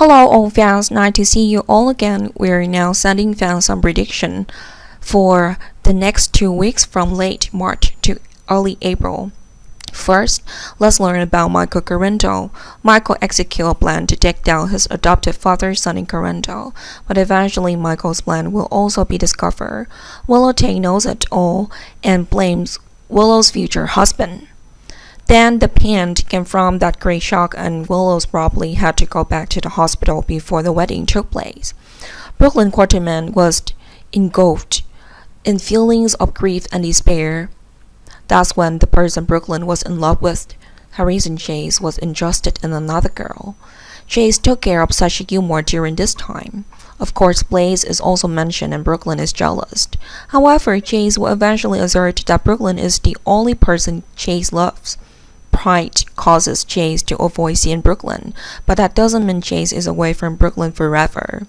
Hello all fans, nice to see you all again. We're now sending fans some prediction for the next 2 weeks from late March to early April. First, let's learn about Michael Corrento. Michael executes a plan to take down his adopted father, Sonny Corrento, but eventually Michael's plan will also be discovered. Willow Tay knows it all and blames Willow's future husband. Then the parent came from that great shock and Willow's probably had to go back to the hospital before the wedding took place. Brooklyn Quarterman was engulfed in feelings of grief and despair. That's when the person Brooklyn was in love with, Harrison Chase, was interested in another girl. Chase took care of Sasha Gilmore during this time. Of course, Blaze is also mentioned and Brooklyn is jealous. However, Chase will eventually assert that Brooklyn is the only person Chase loves. Pride causes Chase to avoid seeing Brooklyn, but that doesn't mean Chase is away from Brooklyn forever.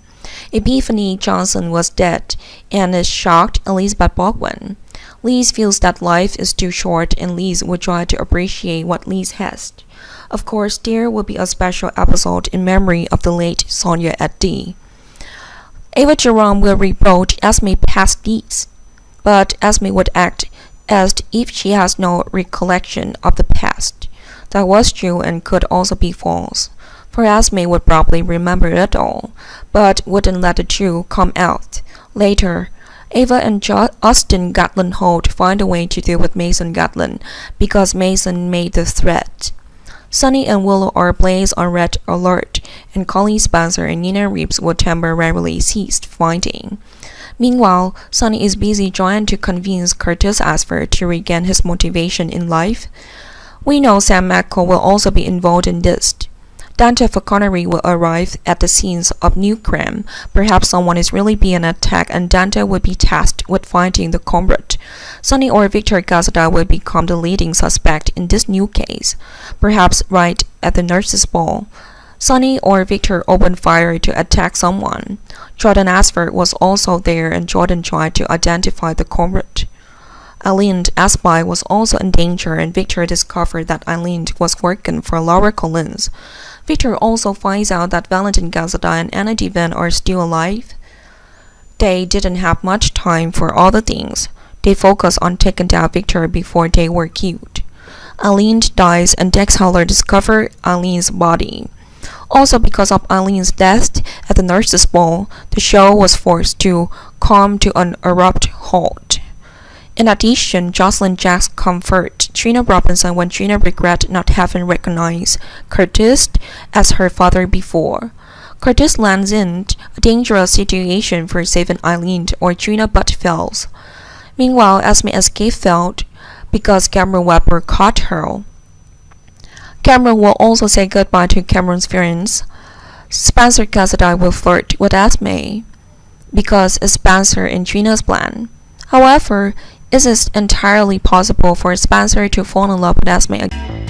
Epiphany Johnson was dead and is shocked Elizabeth Baldwin. Liz feels that life is too short and Liz will try to appreciate what Liz has. Of course, there will be a special episode in memory of the late Sonia at D. Ava Jerome will reproach Esme past deeds, but Esme would act as if she has no recollection of the past. That was true and could also be false, for Esme would probably remember it all, but wouldn't let the truth come out. Later, Ava and Austin Gatlin Holt find a way to deal with Mason Gatlin because Mason made the threat. Sonny and Willow are Blaze on red alert, and Colleen Spencer and Nina Reeves will temporarily cease fighting. Meanwhile, Sonny is busy trying to convince Curtis Asper to regain his motivation in life. We know Sam McCall will also be involved in this. Dante Falconeri will arrive at the scenes of new crime. Perhaps someone is really being attacked and Dante will be tasked with finding the culprit. Sonny or Victor Gazzada will become the leading suspect in this new case, perhaps right at the nurse's ball. Sonny or Victor opened fire to attack someone. Jordan Asford was also there and Jordan tried to identify the culprit. Eileen Aspie was also in danger and Victor discovered that Eileen was working for Laura Collins. Victor also finds out that Valentin Gazzada and Anna Devine are still alive. They didn't have much time for other things. They focused on taking down Victor before they were killed. Eileen dies and Dex Heller discovers Eileen's body. Also, because of Eileen's death at the nurse's ball, the show was forced to come to an abrupt halt. In addition, Jocelyn Jacks comforts Trina Robinson when Trina regrets not having recognized Curtis as her father before. Curtis lands in a dangerous situation for saving Eileen or Trina but fails. Meanwhile, Esme escapes failed because Cameron Webber caught her. Cameron will also say goodbye to Cameron's friends. Spencer Gazzada will flirt with Esme because it's Spencer and Trina's plan. However, it is entirely possible for Spencer to fall in love with Esme again.